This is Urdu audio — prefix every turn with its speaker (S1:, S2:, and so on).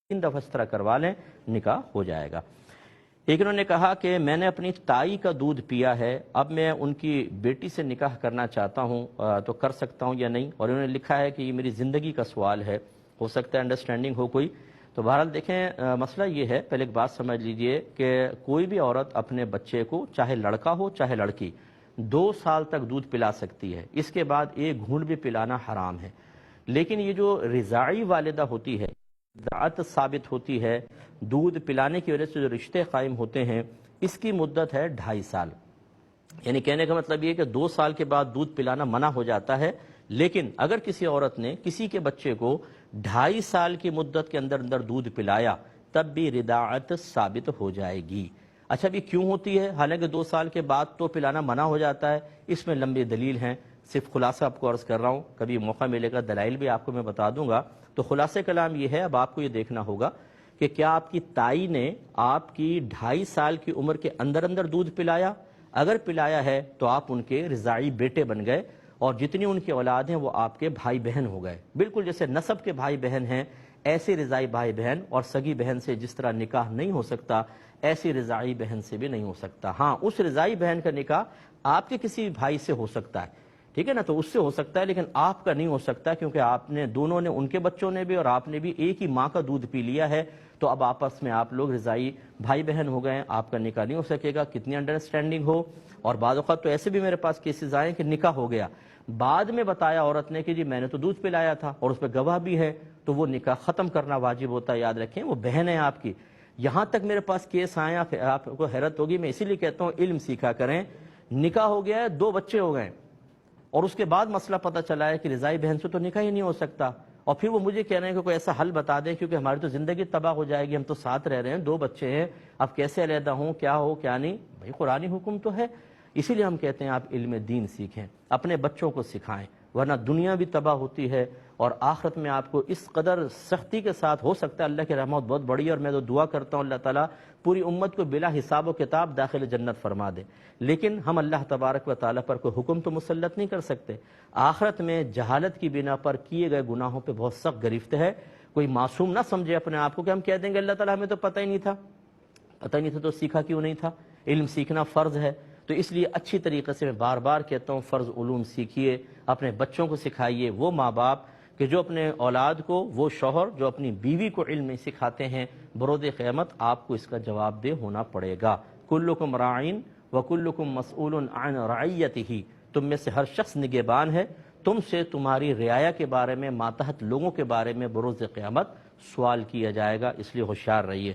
S1: 3 دفعہ اس طرح کروا لیں، نکاح ہو جائے گا۔ ایک انہوں نے کہا کہ میں نے اپنی تائی کا دودھ پیا ہے، اب میں ان کی بیٹی سے نکاح کرنا چاہتا ہوں تو کر سکتا ہوں یا نہیں؟ اور انہوں نے لکھا ہے کہ یہ میری زندگی کا سوال ہے، ہو سکتا ہے انڈرسٹینڈنگ ہو کوئی۔ تو بہرحال دیکھیں، مسئلہ یہ ہے، پہلے ایک بات سمجھ لیجئے کہ کوئی بھی عورت اپنے بچے کو، چاہے لڑکا ہو چاہے لڑکی، 2 سال تک دودھ پلا سکتی ہے، اس کے بعد ایک گھونٹ بھی پلانا حرام ہے۔ لیکن یہ جو رضاعی والدہ ہوتی ہے، رضاعت ثابت ہوتی ہے، دودھ پلانے کی وجہ سے جو رشتے قائم ہوتے ہیں، اس کی مدت ہے 2.5 سال۔ یعنی کہنے کا مطلب یہ کہ 2 سال کے بعد دودھ پلانا منع ہو جاتا ہے، لیکن اگر کسی عورت نے کسی کے بچے کو 2.5 سال کی مدت کے اندر اندر دودھ پلایا، تب بھی رضاعت ثابت ہو جائے گی۔ اچھا بھی کیوں ہوتی ہے؟ حالانکہ 2 سال کے بعد تو پلانا منع ہو جاتا ہے، اس میں لمبی دلیل ہیں، صرف خلاصہ آپ کو عرض کر رہا ہوں، کبھی موقع ملے گا دلائل بھی آپ کو میں بتا دوں گا۔ تو خلاصہ کلام یہ ہے، اب آپ کو یہ دیکھنا ہوگا کہ کیا آپ کی تائی نے آپ کی 2.5 سال کی عمر کے اندر اندر دودھ پلایا؟ اگر پلایا ہے تو آپ ان کے رضاعی بیٹے بن گئے، اور جتنی ان کی اولاد ہیں وہ آپ کے بھائی بہن ہو گئے۔ بالکل جیسے نسب کے بھائی بہن ہیں، ایسے رضاعی بھائی بہن، اور سگی بہن سے جس طرح نکاح نہیں ہو سکتا، ایسی رضاعی بہن سے بھی نہیں ہو سکتا۔ ہاں، اس رضاعی بہن کا نکاح آپ کے کسی بھائی سے ہو سکتا ہے، ٹھیک ہے نا، تو اس سے ہو سکتا ہے، لیکن آپ کا نہیں ہو سکتا، کیونکہ آپ نے دونوں نے، ان کے بچوں نے بھی اور آپ نے بھی ایک ہی ماں کا دودھ پی لیا ہے، تو اب آپس میں آپ لوگ رضاعی بھائی بہن ہو گئے، آپ کا نکاح نہیں ہو سکے گا، کتنی انڈرسٹینڈنگ ہو۔ اور بعض اوقات تو ایسے بھی میرے پاس کیسز آئے کہ نکاح ہو گیا، بعد میں بتایا عورت نے کہ جی میں نے تو دودھ پلایا تھا، اور اس پہ گواہ بھی ہے، تو وہ نکاح ختم کرنا واجب ہوتا ہے، یاد رکھیں، وہ بہن ہے آپ کی۔ یہاں تک میرے پاس کیس آیا، آپ کو حیرت ہوگی، میں اسی لیے کہتا ہوں علم سیکھا کریں۔ نکاح ہو گیا ہے، 2 بچے ہو گئے، اور اس کے بعد مسئلہ پتہ چلا ہے کہ رضاعی بہن سے تو نکاح ہی نہیں ہو سکتا، اور پھر وہ مجھے کہہ رہے ہیں کہ کوئی ایسا حل بتا دیں، کیونکہ ہماری تو زندگی تباہ ہو جائے گی، ہم تو ساتھ رہ رہے ہیں، 2 بچے ہیں، اب کیسے علیحدہ ہوں، کیا ہو کیا نہیں؟ بھائی قرآنی حکم تو ہے، اسی لیے ہم کہتے ہیں آپ علم دین سیکھیں، اپنے بچوں کو سکھائیں، ورنہ دنیا بھی تباہ ہوتی ہے، اور آخرت میں آپ کو اس قدر سختی کے ساتھ، ہو سکتا ہے اللہ کی رحمت بہت بڑی ہے، اور میں تو دعا کرتا ہوں اللہ تعالیٰ پوری امت کو بلا حساب و کتاب داخل جنت فرما دے، لیکن ہم اللہ تبارک و تعالیٰ پر کوئی حکم تو مسلط نہیں کر سکتے۔ آخرت میں جہالت کی بنا پر کیے گئے گناہوں پہ بہت سخت گرفت ہے۔ کوئی معصوم نہ سمجھے اپنے آپ کو کہ ہم کہہ دیں گے اللہ تعالیٰ ہمیں تو پتہ ہی نہیں تھا، پتہ ہی نہیں تھا تو سیکھا کیوں نہیں تھا؟ علم سیکھنا فرض ہے، تو اس لیے اچھی طریقے سے میں بار بار کہتا ہوں، فرض علوم سیکھیے، اپنے بچوں کو سکھائیے۔ وہ ماں باپ کہ جو اپنے اولاد کو، وہ شوہر جو اپنی بیوی کو علم سکھاتے ہیں، برود قیامت آپ کو اس کا جواب دہ ہونا پڑے گا۔ کلکم راعین وکلکم مسئول عن رعیتہ، تم میں سے ہر شخص نگہبان ہے، تم سے تمہاری رعایا کے بارے میں، ماتحت لوگوں کے بارے میں بروز قیامت سوال کیا جائے گا، اس لیے ہوشیار رہیے۔